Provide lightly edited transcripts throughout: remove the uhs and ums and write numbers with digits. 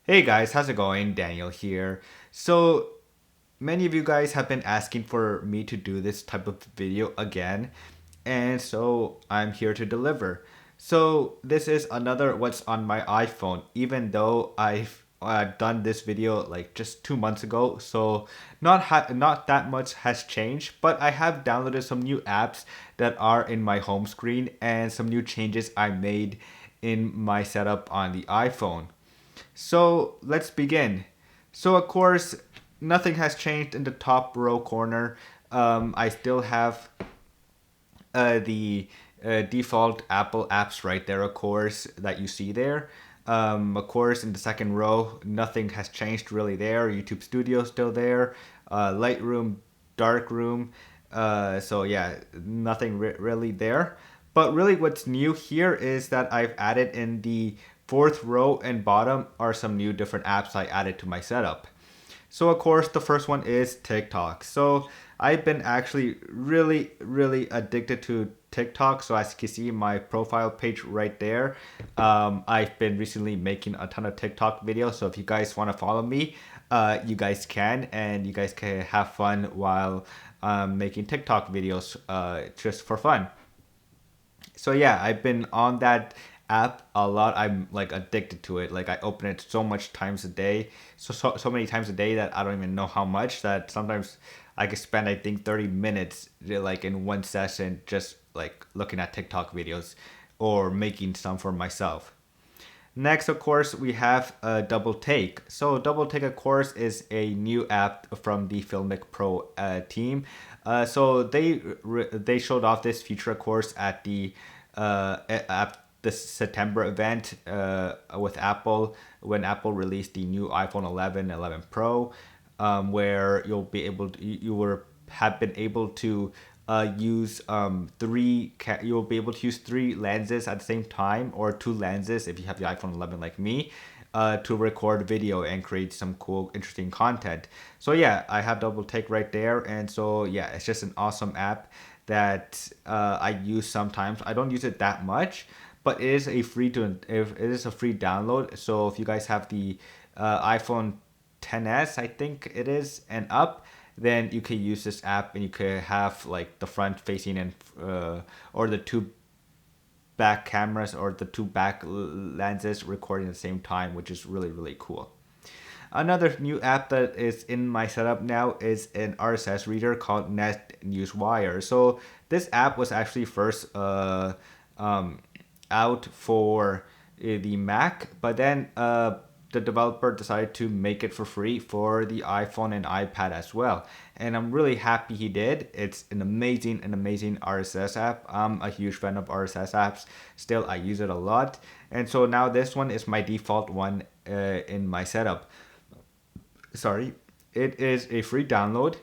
Hey guys, how's it going? Daniel here. So, many of you guys have been asking for me to do this type of video again, and so I'm here to deliver. So, this is another what's on my iPhone, even though I've done this video like just 2 months ago, so not that much has changed, but I have downloaded some new apps that are in my home screen and some new changes I made in my setup on the iPhone. So let's begin. So of course, nothing has changed in the top row corner. I still have the default Apple apps right there, of course, that you see there. Of course, in the second row, nothing has changed really there. YouTube Studio still there. Lightroom, Darkroom. So yeah, nothing really there. But really, what's new here is that I've added in the fourth row and bottom are some new different apps I added to my setup. So of course the first one is TikTok. So I've been actually really addicted to TikTok. So as you can see my profile page right there, I've been recently making a ton of TikTok videos. So if you guys want to follow me, you guys can, and you guys can have fun while making TikTok videos just for fun. So yeah, I've been on that app a lot. I'm like addicted to it. Like I open it so much times a day, so many times a day that I don't even know how much. That sometimes I could spend I think 30 minutes like in one session just like looking at TikTok videos or making some for myself. Next, of course, we have Double Take. So Double Take, of course, is a new app from the Filmic Pro team. So they showed off this feature, of course, at the September event with Apple when Apple released the new iPhone 11, 11 Pro, where you were have been able to use you'll be able to use three lenses at the same time, or two lenses if you have the iPhone 11 like me, to record video and create some cool interesting content. So yeah, I have Double Take right there, and so yeah, it's just an awesome app that I use sometimes. I don't use it that much, but it is a free download. So if you guys have the iPhone 10s, I think it is, and up, then you can use this app and you can have like the front facing and or the two back cameras or the two back lenses recording at the same time, which is really cool. Another new app that is in my setup now is an RSS reader called Net Newswire. So this app was actually first um, out for the Mac, but then the developer decided to make it for free for the iPhone and iPad as well. And I'm really happy he did. It's an amazing RSS app. I'm a huge fan of RSS apps. Still, I use it a lot. And so now this one is my default one in my setup. Sorry. It is a free download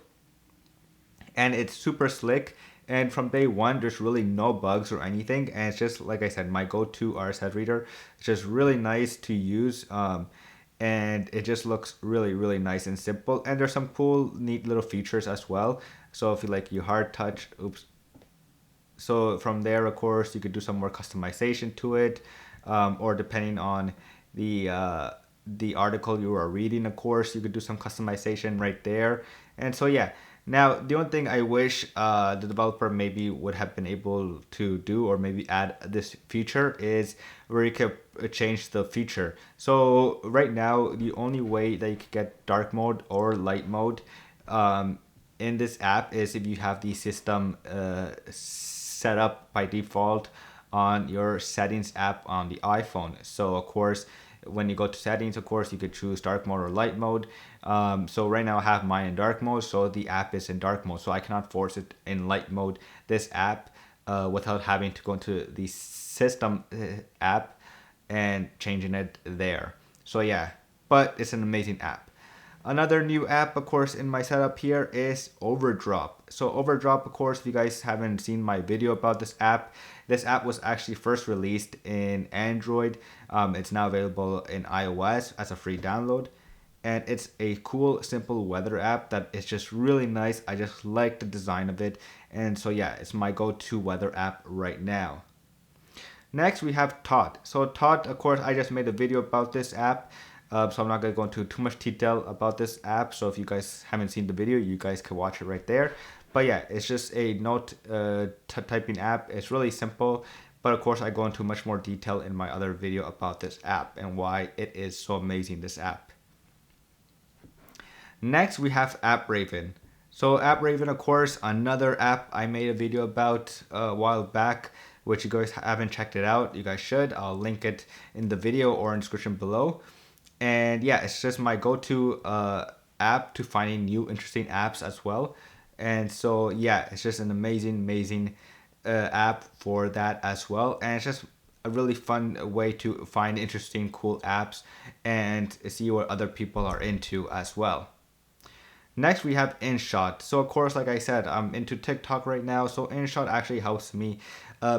and it's super slick. And from day one, there's really no bugs or anything. And it's just, like I said, my go-to RSS reader. It's just really nice to use. And it just looks really nice and simple. And there's some cool, neat little features as well. So if you like you hard touch, oops. So from there, of course, you could do some more customization to it. Or depending on the article you are reading, of course, you could do some customization right there. And so yeah, now the only thing I wish the developer maybe would have been able to do, or maybe add this feature, is where you could change the feature. So right now the only way that you could get dark mode or light mode in this app is if you have the system set up by default on your settings app on the iPhone. So of course, when you go to settings, of course, you could choose dark mode or light mode. So right now I have mine in dark mode, so the app is in dark mode. So I cannot force it in light mode, this app, without having to go into the system app and changing it there. So yeah, but it's an amazing app. Another new app, of course, in my setup here is Overdrop. So Overdrop, of course, if you guys haven't seen my video about this app was actually first released in Android. It's now available in iOS as a free download. And it's a cool, simple weather app that is just really nice. I just like the design of it. And so yeah, it's my go-to weather app right now. Next, we have Tot. So Tot, of course, I just made a video about this app. So I'm not going to go into too much detail about this app. So if you guys haven't seen the video, you guys can watch it right there. But yeah, it's just a note typing app. It's really simple. But of course, I go into much more detail in my other video about this app and why it is so amazing, this app. Next, we have App Raven. So App Raven, of course, another app I made a video about a while back, which you guys haven't checked it out. You guys should. I'll link it in the video or in the description below. And yeah, it's just my go-to app to finding new interesting apps as well. And so yeah, it's just an amazing app for that as well. And it's just a really fun way to find interesting, cool apps and see what other people are into as well. Next, we have InShot. So of course, like I said, I'm into TikTok right now. So InShot actually helps me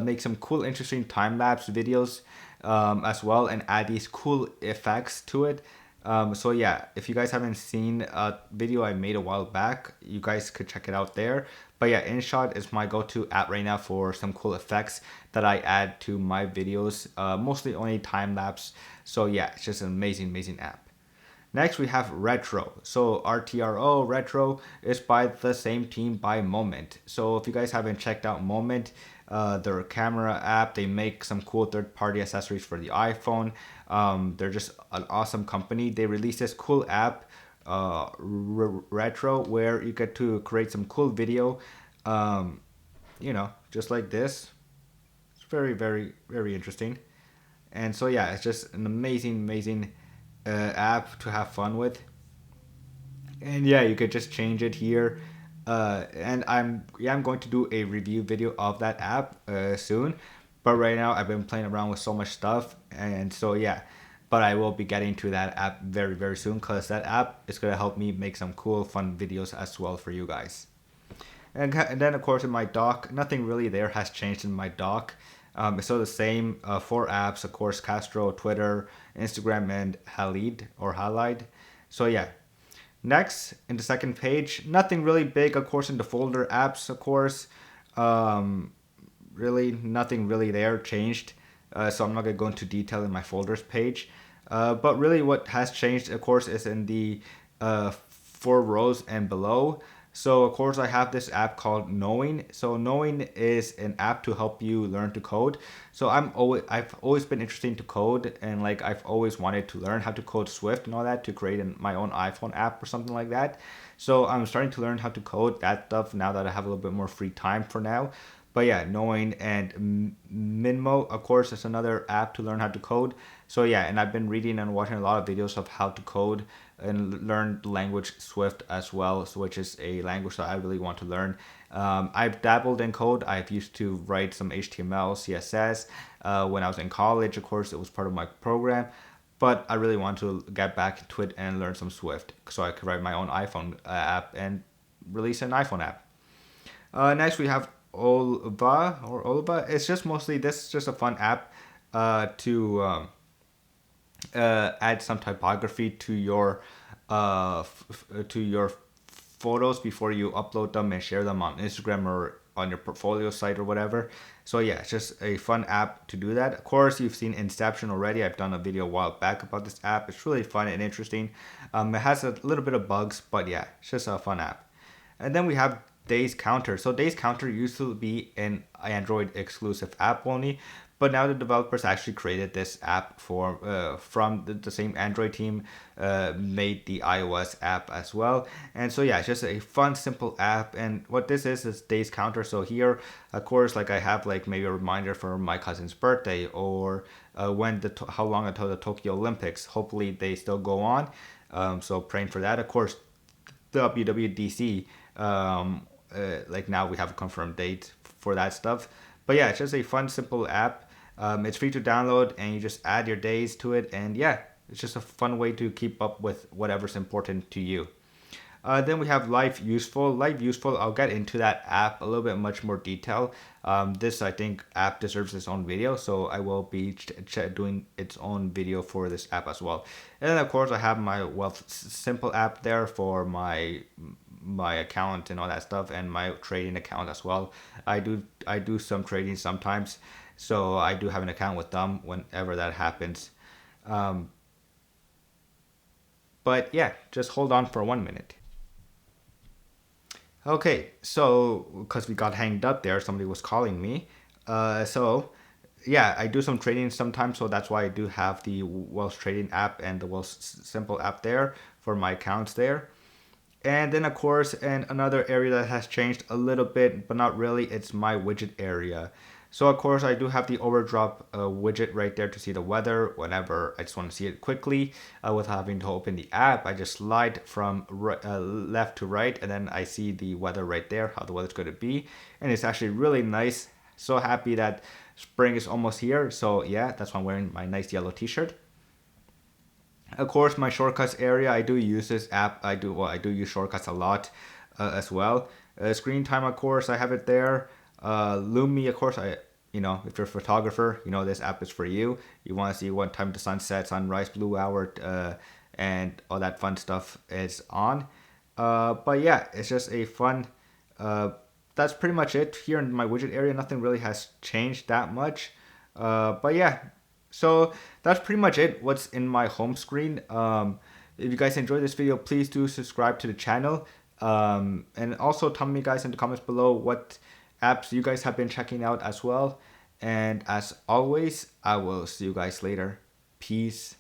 make some cool, interesting time-lapse videos as well and add these cool effects to it. So yeah, if you guys haven't seen a video I made a while back, you guys could check it out there. But yeah, InShot is my go-to app right now for some cool effects that I add to my videos, mostly only time-lapse. So yeah, it's just an amazing app. Next, we have Retro. So RTRO, Retro, is by the same team by Moment. So if you guys haven't checked out Moment, their camera app, they make some cool third-party accessories for the iPhone. They're just an awesome company. They released this cool app, Retro, where you get to create some cool video, just like this. It's very interesting. And so yeah, it's just an amazing app to have fun with. And yeah, you could just change it here. And I'm going to do a review video of that app soon. But right now I've been playing around with so much stuff, and so yeah. But I will be getting to that app very soon because that app is gonna help me make some cool fun videos as well for you guys. And then of course in my dock, nothing really there has changed in my dock. It's still the same four apps, of course, Castro, Twitter, Instagram, and Halide. So yeah. Next, in the second page, nothing really big, of course, in the folder apps, of course. Really, nothing really there changed. So I'm not going to go into detail in my folders page. But really what has changed, of course, is in the 4 rows and below. So of course I have this app called Knowing. So Knowing is an app to help you learn to code. So I've always been interested to code, and like I've always wanted to learn how to code Swift and all that to create my own iPhone app or something like that. So I'm starting to learn how to code that stuff now that I have a little bit more free time for now. But yeah, Knowing and Minmo, of course, is another app to learn how to code. So yeah, and I've been reading and watching a lot of videos of how to code and learn the language Swift as well, which is a language that I really want to learn. I've dabbled in code. I've used to write some HTML, CSS. When I was in college, of course, it was part of my program. But I really want to get back into it and learn some Swift so I could write my own iPhone app and release an iPhone app. Next, we have Olva. It's just mostly this is just a fun app to add some typography to your photos before you upload them and share them on Instagram or on your portfolio site or whatever. So yeah, it's just a fun app to do that. Of course, you've seen Inception already. I've done a video a while back about this app. It's really fun and interesting. It has a little bit of bugs, but yeah, it's just a fun app. And then we have Days Counter. So Days Counter used to be an Android exclusive app only, but now the developers actually created this app from the same Android team, made the iOS app as well. And so yeah, it's just a fun, simple app. And what this is Days Counter. So here, of course, like I have like maybe a reminder for my cousin's birthday or how long until the Tokyo Olympics. Hopefully they still go on. So praying for that. Of course, WWDC. Like now we have a confirmed date for that stuff. But yeah, it's just a fun, simple app. It's free to download, and you just add your days to it. And yeah, it's just a fun way to keep up with whatever's important to you. Then we have Life Useful. Life Useful, I'll get into that app a little bit much more detail. This, I think, app deserves its own video, so I will be doing its own video for this app as well. And then, of course, I have my Wealth Simple app there for my account and all that stuff, and my trading account as well. I do some trading sometimes, so I do have an account with them whenever that happens. But yeah, just hold on for 1 minute. Okay, so because we got hanged up there, somebody was calling me. So yeah, I do some trading sometimes, so that's why I do have the Wells Trading app and the Wells Simple app there for my accounts there. And then of course, and another area that has changed a little bit, but not really, it's my widget area. So of course, I do have the overdrop widget right there to see the weather whenever I just want to see it quickly without having to open the app. I just slide from left to right, and then I see the weather right there, how the weather's going to be, and it's actually really nice. So happy that spring is almost here. So yeah, that's why I'm wearing my nice yellow T-shirt. Of course, my shortcuts area, I do use this app. I do use shortcuts a lot as well. Screen time, of course, I have it there. Lumi, of course, if you're a photographer, this app is for you. You want to see what time the sun sets, sunrise, blue hour, and all that fun stuff is on. But yeah, it's just a fun. Uh, that's pretty much it here in my widget area. Nothing really has changed that much. But yeah, so that's pretty much it. What's in my home screen. If you guys enjoyed this video, please do subscribe to the channel. And also tell me guys in the comments below what apps you guys have been checking out as well. And as always, I will see you guys later. Peace.